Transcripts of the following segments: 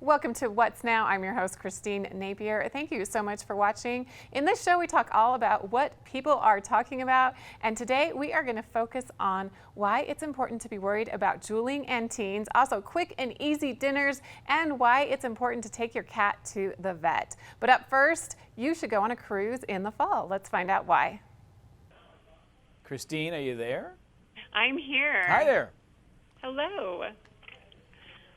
Welcome to What's Now. I'm your host, Christine Napier. Thank you so much for watching. In this show, we talk all about what people are talking about. And today we are going to focus on why it's important to be worried about drooling and teens, also quick and easy dinners, and why it's important to take your cat to the vet. But up first, you should go on a cruise in the fall. Let's find out why. Christine, are you there? I'm here. Hi there. Hello.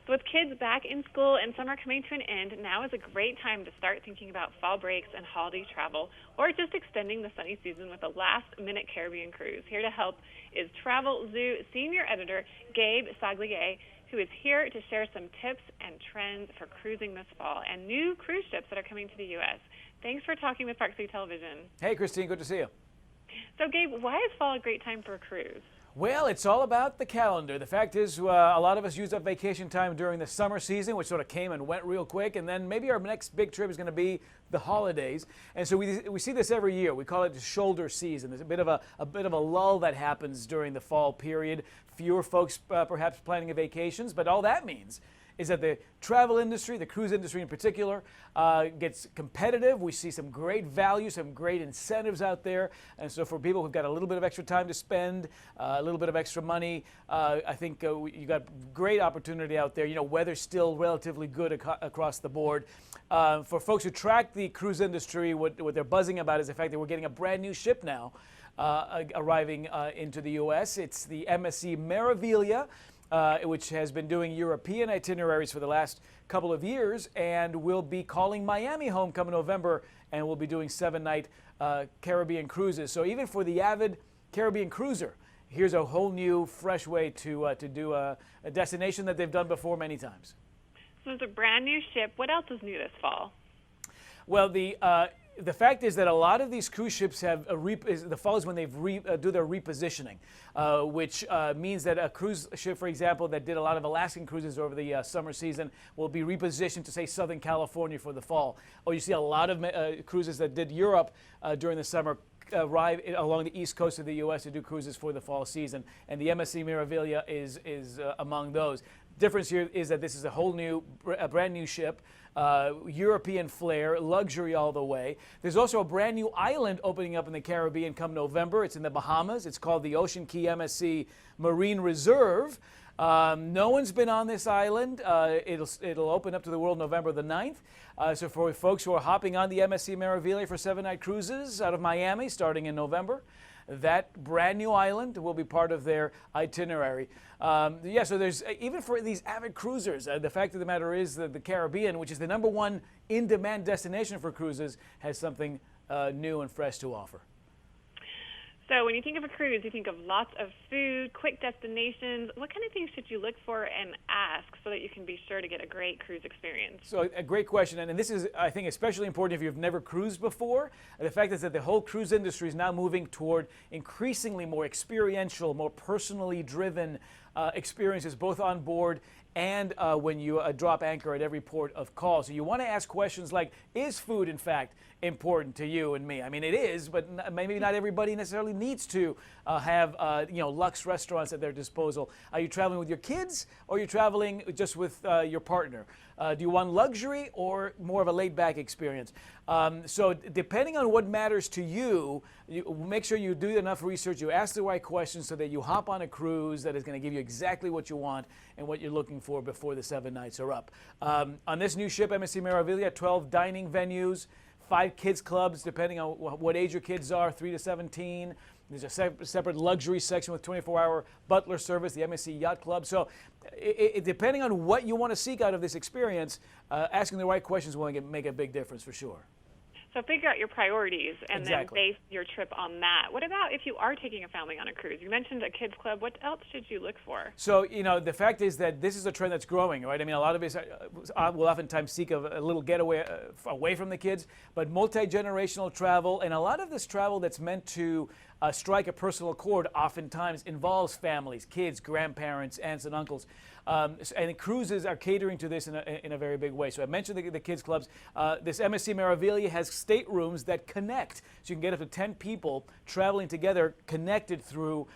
With kids back in school and summer coming to an end, now is a great time to start thinking about fall breaks and holiday travel, or just extending the sunny season with a last-minute Caribbean cruise. Here to help is Travelzoo Senior Editor Gabe Saglie, who is here to share some tips and trends for cruising this fall and new cruise ships that are coming to the U.S. Thanks for talking with Park City Television. Hey, Christine, good to see you. So, Gabe, why is fall a great time for a cruise? Well, it's all about the calendar. The fact is, a lot of us used up vacation time during the summer season, which sort of came and went real quick, and then maybe our next big trip is going to be the holidays. And so we see this every year. We call it the shoulder season. There's a bit of a lull that happens during the fall period. Fewer folks perhaps planning a vacations, but all that means is that the travel industry, the cruise industry in particular, gets competitive. We see some great value, some great incentives out there. And so for people who've got a little bit of extra time to spend, a little bit of extra money, I think you got great opportunity out there. You know, weather's still relatively good across the board. For folks who track the cruise industry, what they're buzzing about is the fact that we're getting a brand new ship now arriving into the U.S. It's the MSC Meraviglia, which has been doing European itineraries for the last couple of years and will be calling Miami home come November, and will be doing 7-night Caribbean cruises. So even for the avid Caribbean cruiser, here's a whole new, fresh way to do a destination that they've done before many times. So it's a brand new ship. What else is new this fall? Well, the fact is that a lot of these cruise ships have the fall is when they do their repositioning, which means that a cruise ship, for example, that did a lot of Alaskan cruises over the summer season will be repositioned to, say, Southern California for the fall. Or you see a lot of cruises that did Europe during the summer arrive along the east coast of the U.S. to do cruises for the fall season, and the MSC Meraviglia is among those. Difference here is that this is a whole new, brand new ship, European flair, luxury all the way. There's also a brand new island opening up in the Caribbean come November. It's in the Bahamas. It's called the Ocean Key MSC Marine Reserve. No one's been on this island. It'll open up to the world November the 9th. So for folks who are hopping on the MSC Meraviglia for 7-night cruises out of Miami starting in November, that brand new island will be part of their itinerary. So there's, even for these avid cruisers, the fact of the matter is that the Caribbean, which is the #1 in-demand destination for cruises, has something new and fresh to offer. So when you think of a cruise, you think of lots of food, quick destinations. What kind of things should you look for and ask so that you can be sure to get a great cruise experience? So a great question, and this is, I think, especially important if you've never cruised before. The fact is that the whole cruise industry is now moving toward increasingly more experiential, more personally driven experiences, both on board and when you drop anchor at every port of call. So you want to ask questions like, is food, in fact, important to you and me? I mean, it is, but maybe not everybody necessarily needs to have luxe restaurants at their disposal. Are you traveling with your kids, or are you traveling just with your partner? Do you want luxury or more of a laid-back experience? So depending on what matters to you, make sure you do enough research, you ask the right questions so that you hop on a cruise that is going to give you exactly what you want and what you're looking for before the 7 nights are up. On this new ship, MSC Meraviglia, 12 dining venues, 5 kids clubs, depending on what age your kids are, 3 to 17. There's a separate luxury section with 24-hour butler service, the MSC Yacht Club. So depending on what you want to seek out of this experience, asking the right questions will make a big difference for sure. So figure out your priorities and Exactly. then base your trip on that. What about if you are taking a family on a cruise? You mentioned a kids club. What else should you look for? So, the fact is that this is a trend that's growing, right? I mean, a lot of us will oftentimes seek a little getaway away from the kids, but multi-generational travel, and a lot of this travel that's meant to strike a personal chord oftentimes involves families, kids, grandparents, aunts and uncles. And cruises are catering to this in a very big way. So I mentioned the kids clubs. This MSC Meraviglia has staterooms that connect. So you can get up to 10 people traveling together, connected through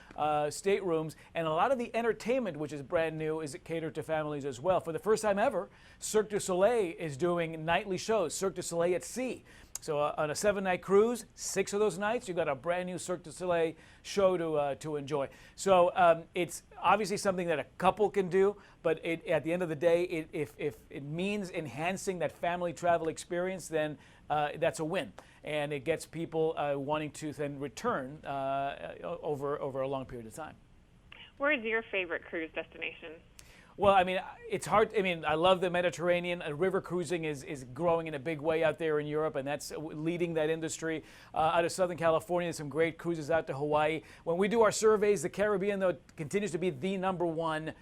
staterooms. And a lot of the entertainment, which is brand new, is catered to families as well. For the first time ever, Cirque du Soleil is doing nightly shows, Cirque du Soleil at sea. So on a 7-night cruise, 6 of those nights, you've got a brand new Cirque du Soleil show to enjoy. So it's obviously something that a couple can do, but at the end of the day, if it means enhancing that family travel experience, then that's a win. And it gets people wanting to then return over a long period of time. Where is your favorite cruise destination? Well, I mean, it's hard. I mean, I love the Mediterranean. River cruising is growing in a big way out there in Europe, and that's leading that industry. Out of Southern California, there's some great cruises out to Hawaii. When we do our surveys, the Caribbean, though, continues to be the #1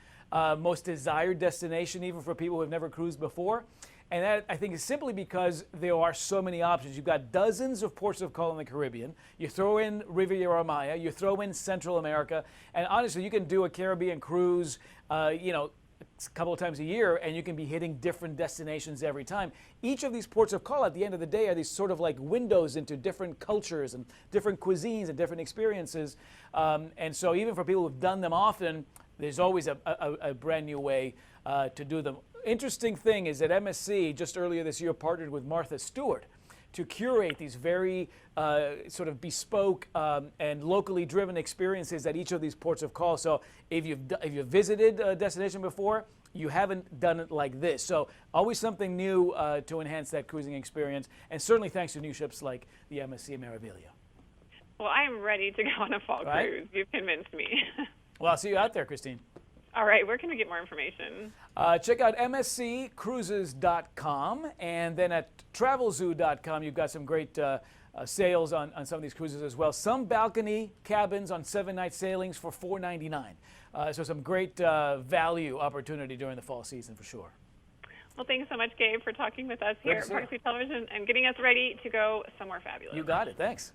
most desired destination, even for people who have never cruised before. And that, I think, is simply because there are so many options. You've got dozens of ports of call in the Caribbean. You throw in Riviera Maya, you throw in Central America, and honestly, you can do a Caribbean cruise, a couple of times a year, and you can be hitting different destinations every time. Each of these ports of call, at the end of the day, are these sort of like windows into different cultures and different cuisines and different experiences. And so even for people who've done them often, there's always a brand new way to do them. Interesting thing is that MSC just earlier this year partnered with Martha Stewart to curate these very sort of bespoke and locally driven experiences at each of these ports of call. So if you've visited a destination before, you haven't done it like this. So always something new to enhance that cruising experience, and certainly thanks to new ships like the MSC Meraviglia. Well, I am ready to go on a fall cruise. You've convinced me. Well, I'll see you out there, Christine. All right, where can we get more information? Check out msccruises.com, and then at travelzoo.com, you've got some great sales on some of these cruises as well. Some balcony cabins on 7-night sailings for $4.99. So some great value opportunity during the fall season for sure. Well, thanks so much, Gabe, for talking with us here at Park City Television and getting us ready to go somewhere fabulous. You got it. Thanks.